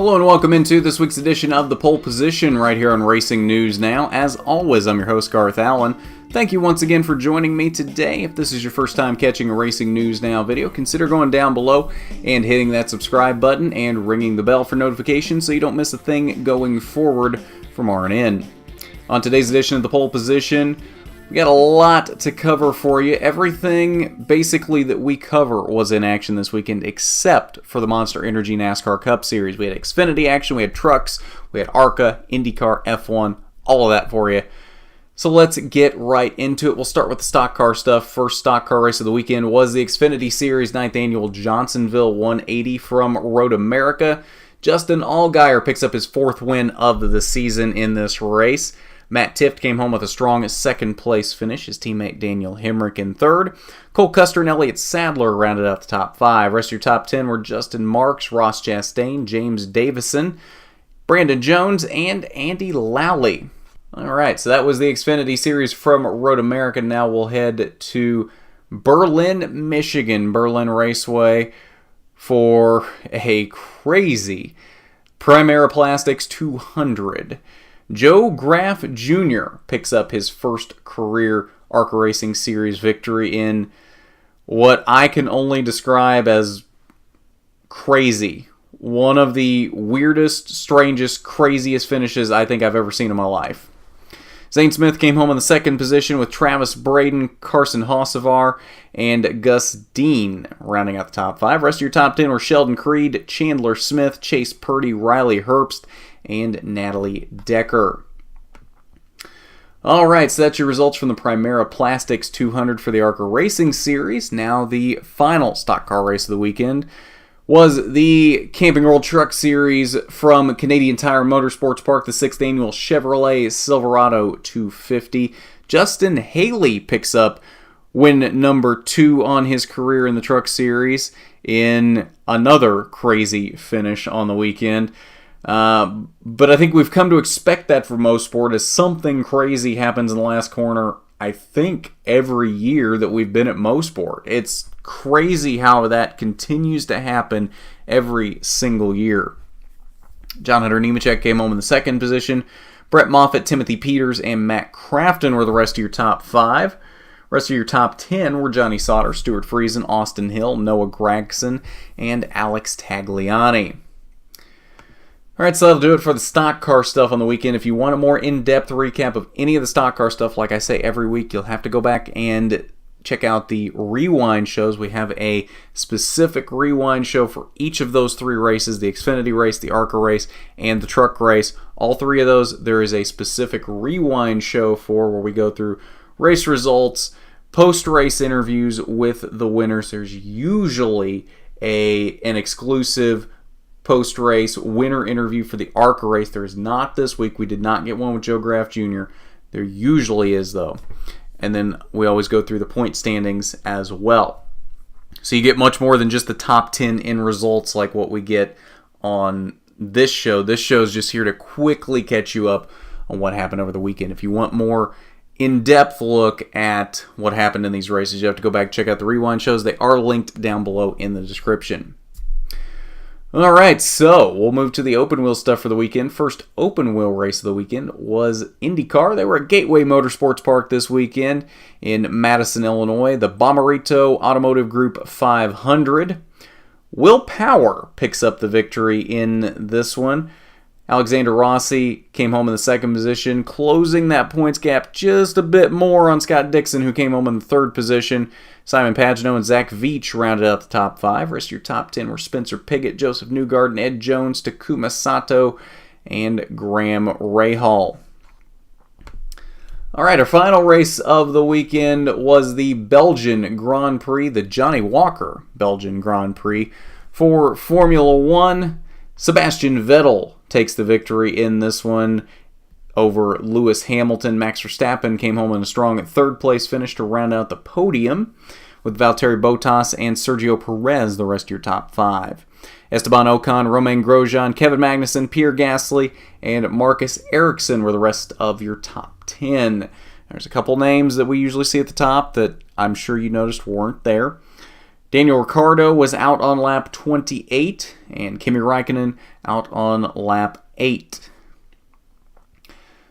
Hello and welcome into this week's edition of The Pole Position right here on Racing News Now. As always, I'm your host, Garth Allen. Thank you once again for joining me today. If this is your first time catching a Racing News Now video, consider going down below and hitting that subscribe button and ringing the bell for notifications so you don't miss a thing going forward from RNN. On today's edition of The Pole Position, we got a lot to cover for you. Everything basically that we cover was in action this weekend except for the Monster Energy NASCAR Cup Series. We had Xfinity action, we had trucks, we had ARCA, IndyCar, F1, all of that for you. So let's get right into it. We'll start with the stock car stuff. First stock car race of the weekend was the Xfinity Series 9th Annual Johnsonville 180 from Road America. Justin Allgaier picks up his fourth win of the season in this race. Matt Tifft came home with a strong second-place finish. His teammate Daniel Hemrick in third. Cole Custer and Elliott Sadler rounded out the top five. Rest of your top 10 were Justin Marks, Ross Chastain, James Davison, Brandon Jones, and Andy Lowley. All right, so that was the Xfinity Series from Road America. Now we'll head to Berlin, Michigan, Berlin Raceway for a crazy Primera Plastics 200. Joe Graff Jr. picks up his first career ARCA Racing Series victory in what I can only describe as crazy. One of the weirdest, strangest, craziest finishes I think I've ever seen in my life. Zane Smith came home in the second position with Travis Braden, Carson Hocevar, and Gus Dean rounding out the top five. Rest of your top 10 were Sheldon Creed, Chandler Smith, Chase Purdy, Riley Herbst, and Natalie Decker. Alright, so that's your results from the Primera Plastics 200 for the ARCA Racing Series. Now the final stock car race of the weekend was the Camping World Truck Series from Canadian Tire Motorsports Park, the 6th Annual Chevrolet Silverado 250. Justin Haley picks up win number 2 on his career in the Truck Series in another crazy finish on the weekend. But I think we've come to expect that for Mosport as something crazy happens in the last corner, I think, every year that we've been at Mosport. It's crazy how that continues to happen every single year. John Hunter Nemechek came home in the second position. Brett Moffitt, Timothy Peters, and Matt Crafton were the rest of your top 5. Rest of your top 10 were Johnny Sauter, Stuart Friesen, Austin Hill, Noah Gragson, and Alex Tagliani. Alright, so that'll do it for the stock car stuff on the weekend. If you want a more in-depth recap of any of the stock car stuff, like I say every week, you'll have to go back and check out the rewind shows. We have a specific rewind show for each of those 3 races, the Xfinity race, the ARCA race, and the truck race. All 3 of those, there is a specific rewind show for where we go through race results, post-race interviews with the winners. There's usually an exclusive post-race winner interview for the ARCA race. There is not this week. We did not get one with Joe Graff Jr. There usually is, though. And then we always go through the point standings as well. So you get much more than just the top 10 in results like what we get on this show. This show is just here to quickly catch you up on what happened over the weekend. If you want more in-depth look at what happened in these races, you have to go back and check out the rewind shows. They are linked down below in the description. Alright, so we'll move to the open wheel stuff for the weekend. First open wheel race of the weekend was IndyCar. They were at Gateway Motorsports Park this weekend in Madison, Illinois. The Bomarito Automotive Group 500. Will Power picks up the victory in this one. Alexander Rossi came home in the second position, closing that points gap just a bit more on Scott Dixon, who came home in the third position. Simon Pagenaud and Zach Veach rounded out the top 5. Rest of your top 10 were Spencer Piggott, Joseph Newgarden, Ed Jones, Takuma Sato, and Graham Rahal. Alright, our final race of the weekend was the Belgian Grand Prix, the Johnny Walker Belgian Grand Prix. For Formula 1, Sebastian Vettel takes the victory in this one over Lewis Hamilton. Max Verstappen came home in a strong third place finish to round out the podium, with Valtteri Bottas and Sergio Perez the rest of your top 5. Esteban Ocon, Romain Grosjean, Kevin Magnussen, Pierre Gasly, and Marcus Ericsson were the rest of your top 10. There's a couple names that we usually see at the top that I'm sure you noticed weren't there. Daniel Ricciardo was out on lap 28, and Kimi Räikkönen out on lap 8.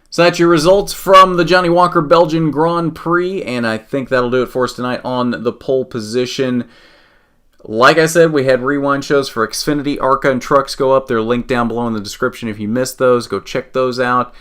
So that's your results from the Johnny Walker Belgian Grand Prix, and I think that'll do it for us tonight on the pole position. Like I said, we had rewind shows for Xfinity, ARCA, and Trucks go up. They're linked down below in the description if you missed those. Go check those out.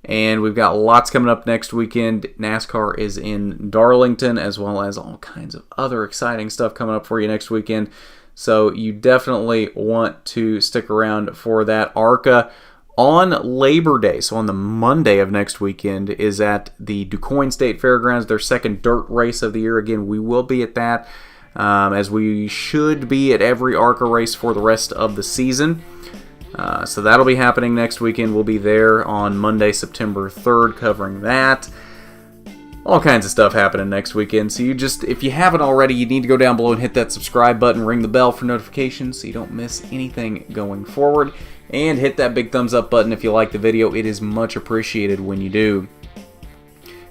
And we've got lots coming up next weekend. NASCAR is in Darlington, as well as all kinds of other exciting stuff coming up for you next weekend. So you definitely want to stick around for that. ARCA on Labor Day, so on the Monday of next weekend, is at the DuQuoin State Fairgrounds, their second dirt race of the year. Again, we will be at that, as we should be at every ARCA race for the rest of the season. So that'll be happening next weekend. We'll be there on Monday, September 3rd, covering that. All kinds of stuff happening next weekend. So if you haven't already, you need to go down below and hit that subscribe button, ring the bell for notifications so you don't miss anything going forward. And hit that big thumbs up button if you like the video. It is much appreciated when you do.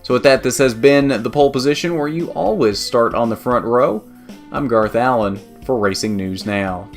So with that, this has been the pole position, where you always start on the front row. I'm Garth Allen for Racing News Now.